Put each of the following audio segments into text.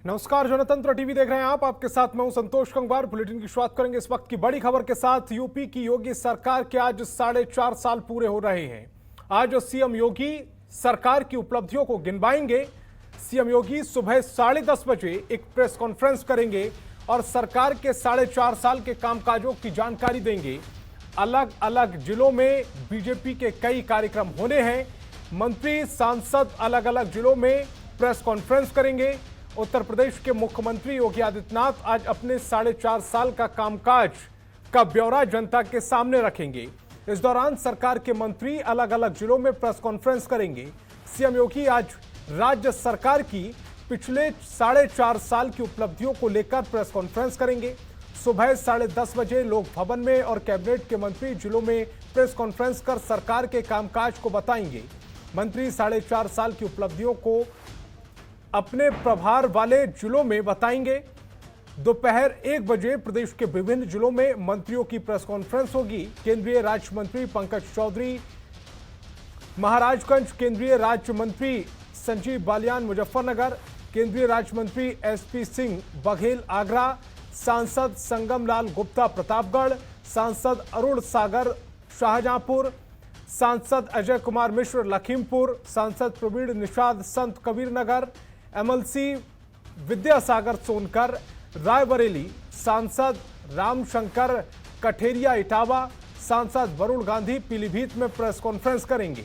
नमस्कार, जनतंत्र टीवी देख रहे हैं आप। आपके साथ मैं हूं संतोष कंगवार। बुलेटिन की शुरुआत करेंगे इस वक्त की बड़ी खबर के साथ। यूपी की योगी सरकार के आज 4.5 साल पूरे हो रहे हैं। आज सीएम योगी सरकार की उपलब्धियों को गिनवाएंगे। सीएम योगी सुबह 10:30 बजे एक प्रेस कॉन्फ्रेंस करेंगे और सरकार के 4.5 साल के कामकाजों की जानकारी देंगे। अलग अलग जिलों में बीजेपी के कई कार्यक्रम होने हैं। मंत्री सांसद अलग अलग जिलों में प्रेस कॉन्फ्रेंस करेंगे। उत्तर प्रदेश के मुख्यमंत्री योगी आदित्यनाथ आज अपने 4.5 साल का कामकाज का ब्यौरा जनता के सामने रखेंगे। इस दौरान सरकार के मंत्री अलग अलग जिलों में प्रेस कॉन्फ्रेंस करेंगे। सीएम योगी आज राज्य सरकार की पिछले 4.5 साल की उपलब्धियों को लेकर प्रेस कॉन्फ्रेंस करेंगे। सुबह 10:30 बजे लोक भवन में और कैबिनेट के मंत्री जिलों में प्रेस कॉन्फ्रेंस कर सरकार के कामकाज को बताएंगे। मंत्री 4.5 साल की उपलब्धियों को अपने प्रभार वाले जिलों में बताएंगे। दोपहर 1 बजे प्रदेश के विभिन्न जिलों में मंत्रियों की प्रेस कॉन्फ्रेंस होगी। केंद्रीय राज्य मंत्री पंकज चौधरी महाराजगंज, केंद्रीय राज्य मंत्री संजीव बालियान मुजफ्फरनगर, केंद्रीय राज्य मंत्री एसपी सिंह बघेल आगरा, सांसद संगम लाल गुप्ता प्रतापगढ़, सांसद अरुण सागर शाहजहांपुर, सांसद अजय कुमार मिश्र लखीमपुर, सांसद प्रवीण निषाद संत कबीर नगर, एमएलसी विद्यासागर सोनकर रायबरेली, सांसद रामशंकर कठेरिया इटावा, सांसद वरुण गांधी पीलीभीत में प्रेस कॉन्फ्रेंस करेंगे।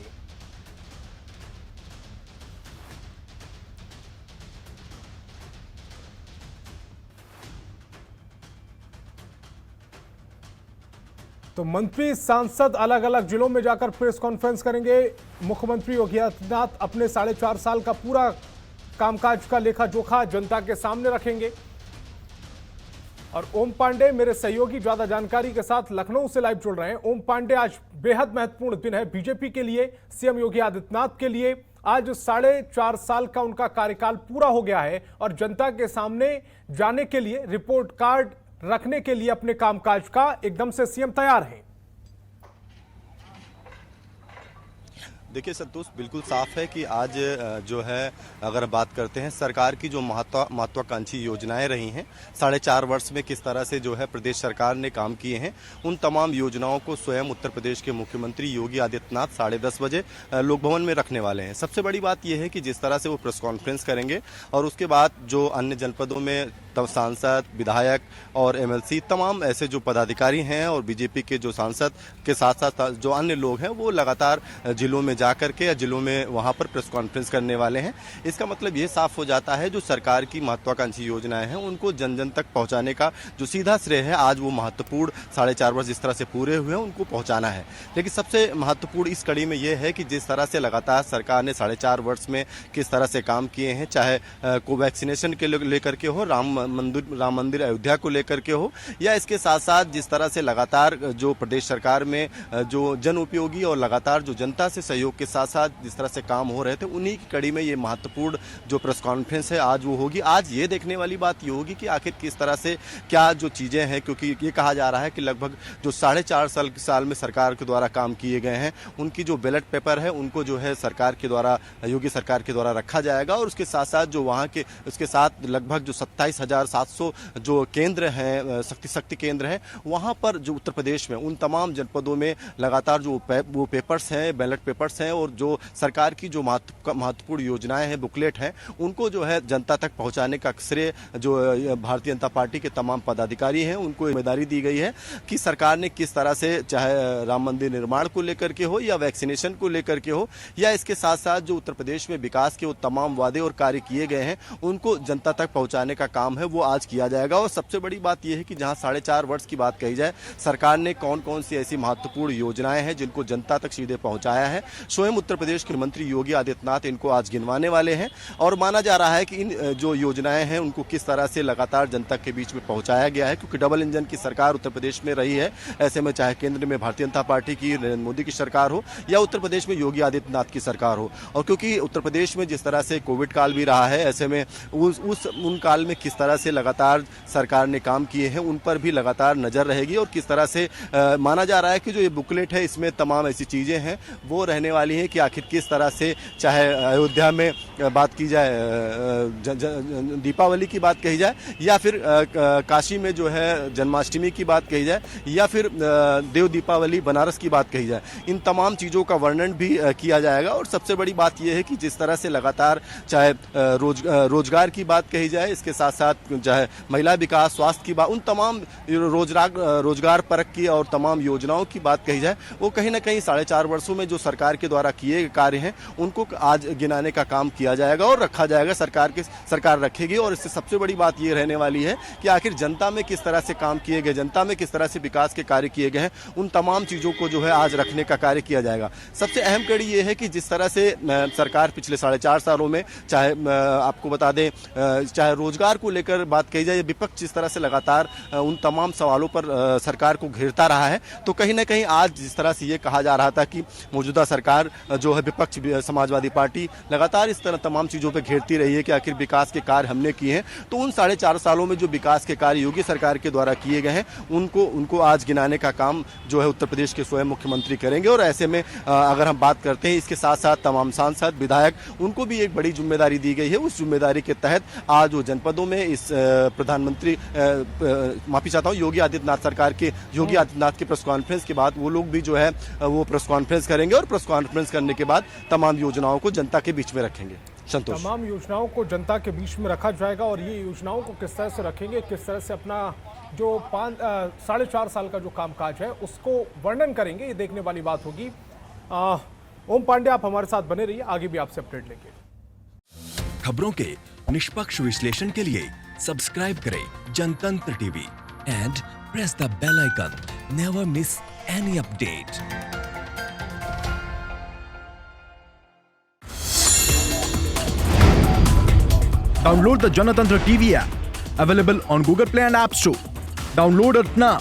तो मंत्री सांसद अलग अलग जिलों में जाकर प्रेस कॉन्फ्रेंस करेंगे। मुख्यमंत्री योगी आदित्यनाथ अपने 4.5 साल का पूरा कामकाज का लेखा जोखा जनता के सामने रखेंगे। और ओम पांडे मेरे सहयोगी ज्यादा जानकारी के साथ लखनऊ से लाइव जुड़ रहे हैं। ओम पांडे, आज बेहद महत्वपूर्ण दिन है बीजेपी के लिए, सीएम योगी आदित्यनाथ के लिए। आज 4.5 साल का उनका कार्यकाल पूरा हो गया है और जनता के सामने जाने के लिए, रिपोर्ट कार्ड रखने के लिए अपने कामकाज का एकदम से सीएम तैयार है। देखिए संतोष, बिल्कुल साफ है कि आज जो है अगर बात करते हैं सरकार की जो महत्वाकांक्षी योजनाएं रही हैं, 4.5 वर्ष में किस तरह से जो है प्रदेश सरकार ने काम किए हैं, उन तमाम योजनाओं को स्वयं उत्तर प्रदेश के मुख्यमंत्री योगी आदित्यनाथ 10:30 बजे लोक भवन में रखने वाले हैं। सबसे बड़ी बात यह है कि जिस तरह से वो प्रेस कॉन्फ्रेंस करेंगे और उसके बाद जो अन्य जनपदों में सांसद, विधायक और एमएलसी तमाम ऐसे जो पदाधिकारी हैं और बीजेपी के जो सांसद के साथ साथ जो अन्य लोग हैं वो लगातार जिलों में जाकर के या जिलों में वहां पर प्रेस कॉन्फ्रेंस करने वाले हैं। इसका मतलब ये साफ हो जाता है जो सरकार की महत्वाकांक्षी योजनाएं हैं उनको जन जन तक पहुंचाने का जो सीधा श्रेय है, आज वो महत्वपूर्ण 4.5 वर्ष जिस तरह से पूरे हुए हैं उनको पहुंचाना है। लेकिन सबसे महत्वपूर्ण इस कड़ी में यह है कि जिस तरह से लगातार सरकार ने 4.5 वर्ष में किस तरह से काम किए हैं, चाहे कोवैक्सीनेशन के लेकर के हो, राम मंदिर अयोध्या को लेकर के हो, या इसके साथ साथ जिस तरह से लगातार जो प्रदेश सरकार में जो जन उपयोगी और लगातार जो जनता से सहयोग के साथ साथ जिस तरह से काम हो रहे थे, उन्हीं की कड़ी में ये महत्वपूर्ण जो प्रेस कॉन्फ्रेंस है आज वो होगी। आज ये देखने वाली बात ये होगी कि आखिर किस तरह से क्या जो चीजें हैं, क्योंकि ये कहा जा रहा है कि लगभग जो 4.5 साल में सरकार के द्वारा काम किए गए हैं उनकी जो बैलेट पेपर है उनको जो है सरकार के द्वारा, योगी सरकार के द्वारा रखा जाएगा। और उसके साथ साथ जो वहाँ के उसके साथ लगभग जो 27,700 जो केंद्र हैं, शक्ति केंद्र हैं, वहाँ पर जो उत्तर प्रदेश में उन तमाम जनपदों में लगातार जो वो पेपर्स हैं, बैलेट पेपर्स हैं और जो सरकार की जो महत्वपूर्ण योजनाएं हैं, बुकलेट हैं, उनको जो है जनता तक पहुंचाने का श्रेय जो भारतीय जनता पार्टी के तमाम पदाधिकारी हैं उनको जिम्मेदारी दी गई है कि सरकार ने किस तरह से, चाहे राम मंदिर निर्माण को लेकर के हो या वैक्सीनेशन को लेकर के हो, या इसके साथ साथ जो उत्तर प्रदेश में विकास के वो तमाम वादे और कार्य किए गए हैं उनको जनता तक पहुंचाने का काम है वो आज किया जाएगा। और सबसे बड़ी बात यह है कि जहां 4.5 वर्ष की बात कही जाए, सरकार ने कौन कौन सी ऐसी महत्वपूर्ण योजनाएं हैं जिनको जनता तक सीधे पहुंचाया है, स्वयं उत्तर प्रदेश के मंत्री योगी आदित्यनाथ इनको आज गिनवाने वाले हैं। और माना जा रहा है कि इन जो योजनाएं हैं उनको किस तरह से लगातार जनता के बीच में पहुंचाया गया है, क्योंकि डबल इंजन की सरकार उत्तर प्रदेश में रही है। ऐसे में चाहे केंद्र में भारतीय जनता पार्टी की, नरेंद्र मोदी की सरकार हो, या उत्तर प्रदेश में योगी आदित्यनाथ की सरकार हो, और क्योंकि उत्तर प्रदेश में जिस तरह से कोविड काल भी रहा है, ऐसे में उन काल में किस तरह तरह से लगातार सरकार ने काम किए हैं उन पर भी लगातार नजर रहेगी और किस तरह से माना जा रहा है कि जो ये बुकलेट है इसमें तमाम ऐसी चीज़ें हैं वो रहने वाली हैं कि आखिर किस तरह से, चाहे अयोध्या में बात की जाए, दीपावली की बात कही जाए, या फिर काशी में जो है जन्माष्टमी की बात कही जाए, या फिर देव दीपावली बनारस की बात कही जाए, इन तमाम चीज़ों का वर्णन भी किया जाएगा। और सबसे बड़ी बात यह है कि जिस तरह से लगातार चाहे रोजगार की बात कही जाए, इसके साथ साथ चाहे महिला विकास, स्वास्थ्य की बात, उन तमाम रोजगार परक की और तमाम योजनाओं की बात कही जाए, वो कहीं ना कहीं 4.5 वर्षों में जो सरकार के द्वारा किए गए कार्य हैं उनको आज गिनाने का काम किया जाएगा और रखा जाएगा, सरकार रखेगी। और इससे सबसे बड़ी बात ये रहने वाली है कि आखिर जनता में किस तरह से काम किए गए, जनता में किस तरह से विकास के कार्य किए गए हैं, उन तमाम चीज़ों को जो है आज रखने का कार्य किया जाएगा। सबसे अहम कड़ी ये है कि जिस तरह से सरकार पिछले 4.5 सालों में, चाहे आपको बता दें, चाहे रोजगार को लेकर बात कही जाए, विपक्ष जिस तरह से लगातार उन तमाम सवालों पर सरकार को घेरता रहा है, तो कहीं ना कहीं आज जिस तरह से ये कहा जा रहा था कि मौजूदा सरकार जो है, विपक्ष समाजवादी पार्टी लगातार इस तरह तमाम चीज़ों पर घेरती रही है कि आखिर विकास के कार्य हमने किए हैं, तो उन 4.5 सालों में जो विकास के कार्य योगी सरकार के द्वारा किए गए हैं उनको आज गिनाने का काम जो है उत्तर प्रदेश के स्वयं मुख्यमंत्री करेंगे। और ऐसे में अगर हम बात करते हैं, इसके साथ साथ तमाम सांसद, विधायक, उनको भी एक बड़ी जिम्मेदारी दी गई है। उस जिम्मेदारी के तहत आज वो जनपदों में इस प्रधानमंत्री, माफी चाहता हूँ, योगी आदित्यनाथ के प्रेस कॉन्फ्रेंस के बाद वो लोग भी जो है वो प्रेस कॉन्फ्रेंस करेंगे और प्रेस कॉन्फ्रेंस करने के बाद तमाम योजनाओं को जनता के बीच में रखेंगे। संतोष, तमाम योजनाओं को जनता के बीच में रखा जाएगा और ये योजनाओं को किस तरह से रखेंगे, किस तरह से अपना जो 4.5 साल का जो कामकाज है उसको वर्णन करेंगे, ये देखने वाली बात होगी। ओम पांडे, आप हमारे साथ बने रहिए, आगे भी आपसे अपडेट लेंगे। खबरों के निष्पक्ष विश्लेषण के लिए सब्सक्राइब करें Janatantra TV and press the bell icon. Never miss any update. Download the Janatantra TV app, available on Google Play and App Store. Download it now.